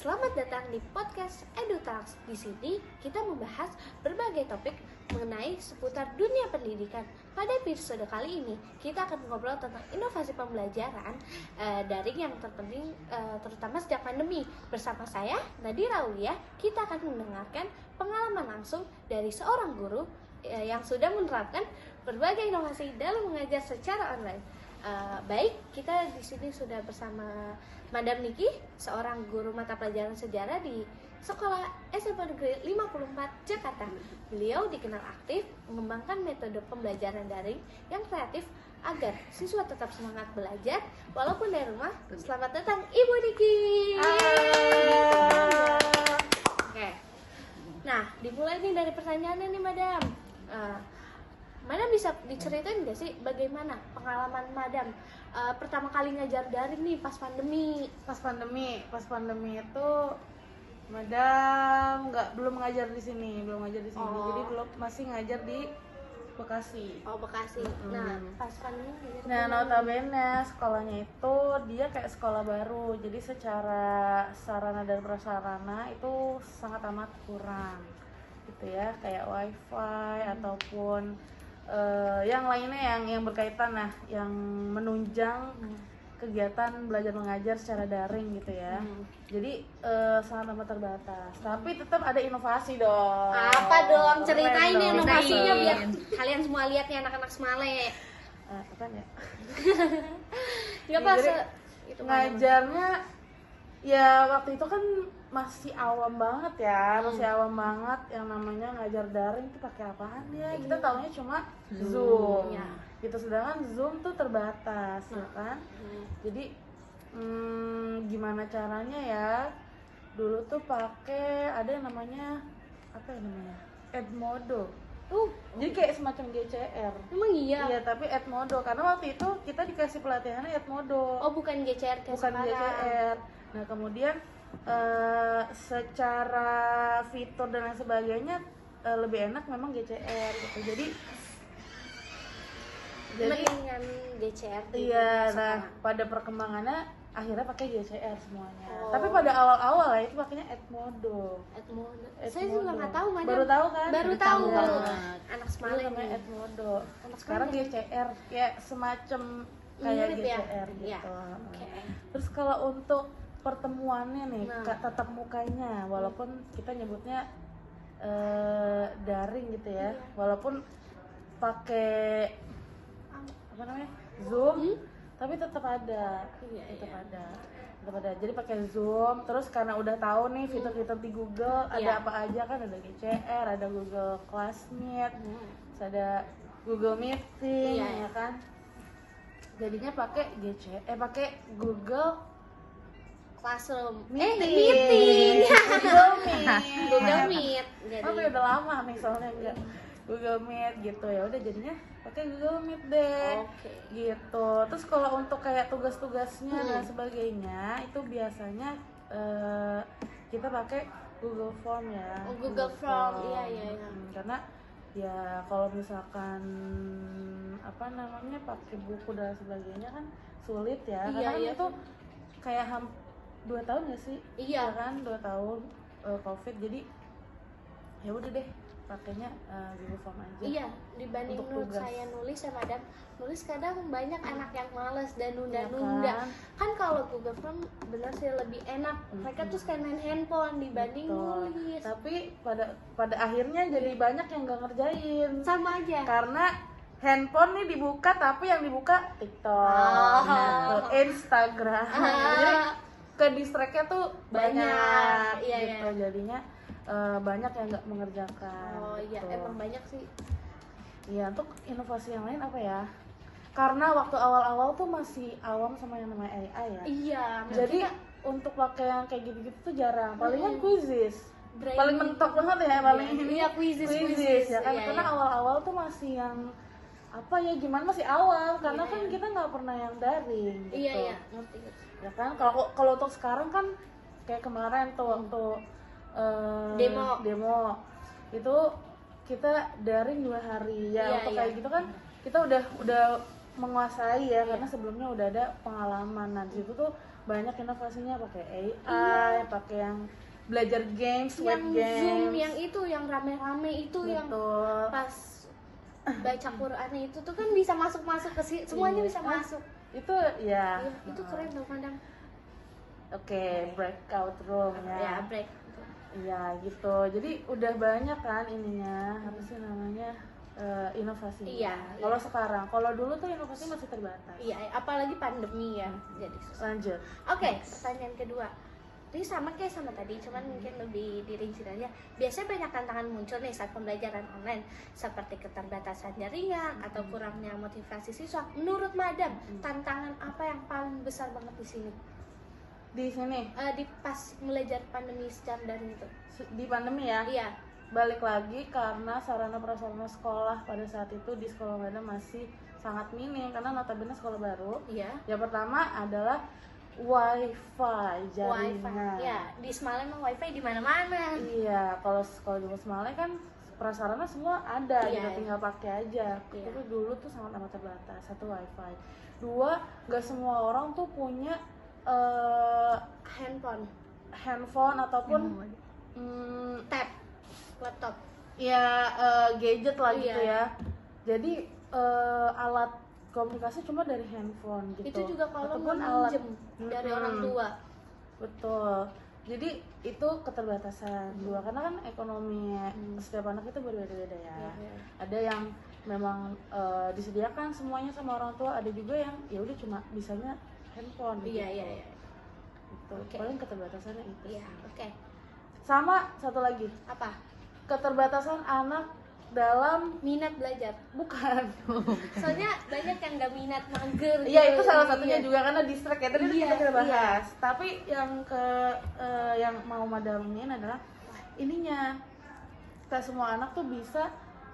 Selamat datang di podcast EduTalks. Di sini kita membahas berbagai topik mengenai seputar dunia pendidikan. Pada episode kali ini kita akan ngobrol tentang inovasi pembelajaran daring yang terpenting terutama sejak pandemi. Bersama saya Nadira Aulia, kita akan mendengarkan pengalaman langsung dari seorang guru yang sudah menerapkan berbagai inovasi dalam mengajar secara online. Baik, kita di sini sudah bersama Madam Niki, seorang guru mata pelajaran sejarah di Sekolah SMP Negeri 54 Jakarta. Beliau dikenal aktif mengembangkan metode pembelajaran daring yang kreatif agar siswa tetap semangat belajar walaupun dari rumah. Selamat datang Ibu Niki. Oke. Nah, dimulai nih dari pertanyaannya nih Madam. Madam bisa diceritain nggak sih bagaimana pengalaman Madam pertama kali ngajar daring nih pas pandemi? Pas pandemi itu Madam belum ngajar di sini, jadi masih ngajar di Bekasi. Oh, Bekasi. Nah, pas pandemi Nah, notabene sekolahnya itu dia kayak sekolah baru, jadi secara sarana dan prasarana itu sangat amat kurang gitu ya, kayak wifi ataupun yang lainnya yang berkaitan yang menunjang kegiatan belajar mengajar secara daring gitu ya. Jadi sangat amat terbatas. Tapi tetap ada inovasi dong. Apa dong? Ceritain nih inovasinya biar kalian semua lihat nih anak-anak Semale. Apa ya? Enggak pas itu ngajarnya ya waktu itu kan masih awam banget yang namanya ngajar daring tuh pakai apaan ya? Kita taunya cuma Zoom. Gitu, sedangkan Zoom tuh terbatas, ya kan? Jadi gimana caranya ya? Dulu tuh pakai ada yang namanya Edmodo. Jadi kayak semacam GCR. Emang iya? Iya, tapi Edmodo karena waktu itu kita dikasih pelatihannya Edmodo. Oh, bukan GCR kayak bukan sekarang. GCR. Nah, kemudian secara fitur dan lain sebagainya lebih enak memang GCR gitu. Jadi mendingan GCR. Iya, nah pada perkembangannya akhirnya pakai GCR semuanya. Tapi pada awal-awal itu pakainya Edmodo. Saya juga nggak tahu, Madam. Baru tahu kan? Baru tahu. Anak Semale namanya Edmodo. Sekarang GCR kayak semacam kayak GCR gitu. Ya. Okay. Terus kalau untuk pertemuannya nih, tatap mukanya, walaupun kita nyebutnya daring gitu ya, walaupun pakai Zoom, tapi tetap ada. Jadi pakai Zoom, terus karena udah tahu nih fitur-fitur di Google ada apa aja kan, ada GCR, ada Google Classmeet, ada Google Meeting, ya kan. Jadinya pakai Google Classroom. Meeting. Google Meet. Jadi udah lama nih soalnya enggak Google Meet gitu, ya udah jadinya pakai Google Meet deh. Gitu. Terus kalau untuk kayak tugas-tugasnya dan sebagainya itu biasanya kita pakai Google Form ya. Google Form. Iya. Karena ya kalau misalkan pakai buku dan sebagainya kan sulit ya. Karena kan itu kayak 2 tahun nggak sih? Iya kan, 2 tahun COVID, jadi ya udah deh pakainya Google Form aja. Iya, dibanding saya nulis ya Madam, nulis kadang banyak anak yang males dan nunda-nunda. Kan kalau Google Form bener sih lebih enak. Mereka tuh kayak main handphone dibanding nulis. Tapi pada akhirnya jadi banyak yang nggak ngerjain. Sama aja. Karena handphone nih dibuka tapi yang dibuka TikTok, Instagram. Jadi ke distract-nya tuh banyak gitu. Jadinya banyak yang nggak mengerjakan. Iya, emang banyak sih. Iya, untuk inovasi yang lain apa ya? Karena waktu awal-awal tuh masih awam sama yang namanya AI ya. Iya. Jadi untuk pakai yang kayak gitu-gitu tuh jarang. Palingan Quizizz. Paling mentok banget ya, paling ini. Iya, Quizizz ya kan. Karena awal-awal tuh masih yang gimana masih awal karena kan kita nggak pernah yang daring gitu. Iya, ngerti. Ya kan, kalau untuk sekarang kan kayak kemarin tuh waktu demo itu kita daring 2 hari ya. Untuk kayak gitu kan kita udah menguasai ya, karena sebelumnya udah ada pengalaman. Nah, di situ tuh banyak inovasinya, pakai AI, pakai yang belajar games, yang web games, Zoom, yang itu, yang rame-rame itu, yang betul. pas baca Quran itu tuh kan bisa masuk ke semuanya Iya. bisa masuk. Itu ya. Iya, itu keren loh madam. Oke, breakout room ya. Ya, break. Iya gitu. Jadi udah banyak kan ininya, apa sih namanya, inovasinya. Iya, Kalau iya. sekarang, kalau dulu tuh inovasi masih terbatas. Iya, apalagi pandemi ya. Jadi susah. Lanjut. Oke, pertanyaan kedua. Ini sama kayak sama tadi, cuman mungkin lebih dirincin aja. Biasanya banyak tantangan muncul nih saat pembelajaran online, seperti keterbatasan jaringan atau kurangnya motivasi siswa. Menurut madam, tantangan apa yang paling besar banget di sini? Di sini, Di pas belajar pandemi secara daring itu. di pandemi ya. Iya. Balik lagi karena sarana prasarana sekolah pada saat itu di sekolah mana masih sangat minim karena notabene sekolah baru. Iya. Yang pertama adalah wifi jaringan. Ya, di Semalem emang wifi di mana-mana. Iya, kalau sekolah di Semalem kan prasarana semua ada, Iya, gitu, iya. tinggal pakai aja. Iya. Tapi dulu tuh sangat amat terbatas. Satu wifi, dua nggak semua orang tuh punya handphone ataupun Tab, laptop. ya gadget lah gitu Iya. ya. Jadi alat komunikasi cuma dari handphone gitu. Itu juga kalau mau ataupun alat minjem dari orang tua. Betul. Jadi itu keterbatasan dua karena kan ekonomi setiap anak itu berbeda-beda ya. Iya. Ada yang memang disediakan semuanya sama orang tua, ada juga yang ya udah cuma bisanya handphone gitu. Iya. Itu Oke. paling keterbatasannya itu. Iya, oke. Sama satu lagi, Apa? keterbatasan anak dalam Minat belajar. bukan. Soalnya banyak yang nggak minat, mager. Iya, gitu. itu salah satunya Iya. juga karena distract ya. Tadi udah Iya, kita bahas. Tapi yang mau madam ini adalah ininya. Kita semua anak tuh bisa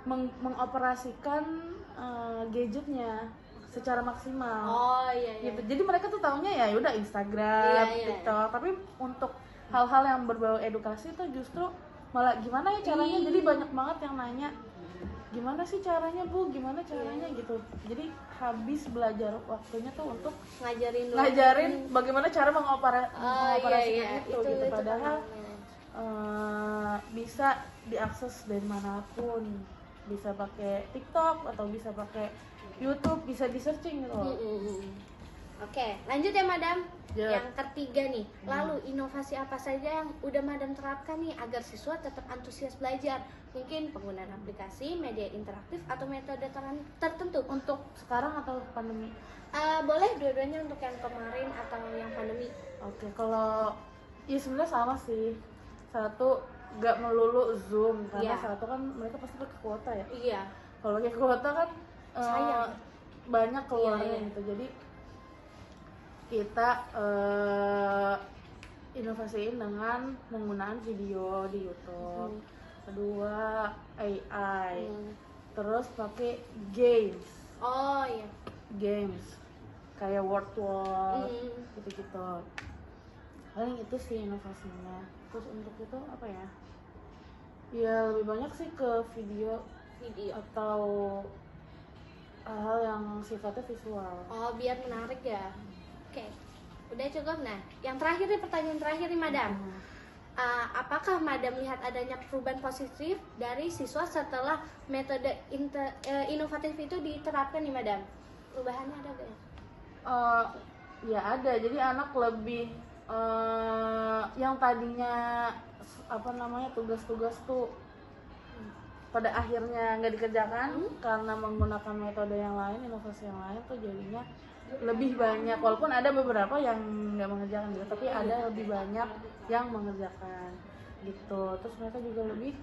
mengoperasikan gadgetnya secara maksimal. Oh iya. Gitu. Jadi mereka tuh taunya ya udah Instagram, Iya. TikTok. Tapi untuk hal-hal yang berbau edukasi tuh justru malah gimana ya caranya. Jadi banyak banget yang nanya, gimana sih caranya Bu, gimana caranya gitu. Jadi habis belajar waktunya tuh untuk ngajarin bagaimana cara mengoperasikan itu gitu. Padahal bisa diakses dari manapun, bisa pakai TikTok atau bisa pakai YouTube, bisa di searching gitu. Oke, lanjut ya madam. Ya. Yang ketiga nih, lalu inovasi apa saja yang udah madam terapkan nih agar siswa tetap antusias belajar? Mungkin penggunaan aplikasi, media interaktif, atau metode tertentu. Untuk sekarang atau pandemi? Boleh dua-duanya, untuk yang kemarin atau yang pandemi. Oke, kalau ya sebenarnya sama sih. Satu, nggak melulu Zoom karena Iya. satu kan mereka pasti pakai kuota ya. Iya. Kalau pakai kuota kan Sayang. banyak keluarnya Iya. gitu. Jadi kita inovasiin dengan penggunaan video di YouTube. Kedua, AI. Terus pakai games. Oh iya. Games kayak Word gitu-gitu. Paling itu sih inovasinya. Terus untuk itu apa ya? Ya lebih banyak sih ke video atau hal yang sifatnya visual. Oh, biar menarik ya. Oke. Udah cukup. Nah, yang terakhir nih, pertanyaan terakhir nih madam. Apakah madam lihat adanya perubahan positif dari siswa setelah metode inovatif itu diterapkan nih madam? Perubahannya ada gak ya? Ya ada, jadi anak lebih yang tadinya tugas-tugas tuh pada akhirnya nggak dikerjakan karena menggunakan metode yang lain, inovasi yang lain tuh jadinya lebih banyak, walaupun ada beberapa yang nggak mengerjakan gitu, tapi ada lebih banyak yang mengerjakan gitu. Terus mereka juga lebih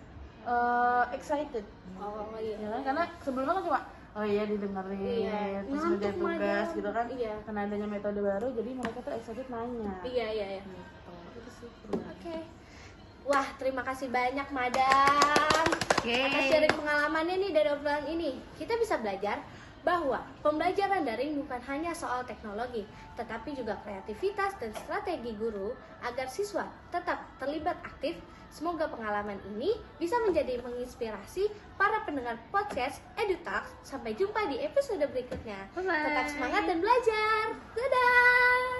excited. Oh iya. Ya kan? Karena sebelumnya kan cuma oh iya didengerin, terus ngerjain tugas gitu kan. Iya. Karena adanya metode baru, jadi mereka tuh excited nanya. Iya. Gitu. Itu sih perubahan. Oke. Wah, terima kasih banyak madam atas sharing pengalamannya nih dari obrolan ini. Kita bisa belajar bahwa pembelajaran daring bukan hanya soal teknologi, tetapi juga kreativitas dan strategi guru agar siswa tetap terlibat aktif. Semoga pengalaman ini bisa menjadi menginspirasi para pendengar podcast EduTalks. Sampai jumpa di episode berikutnya. Bye-bye. Tetap semangat dan belajar. Dadah.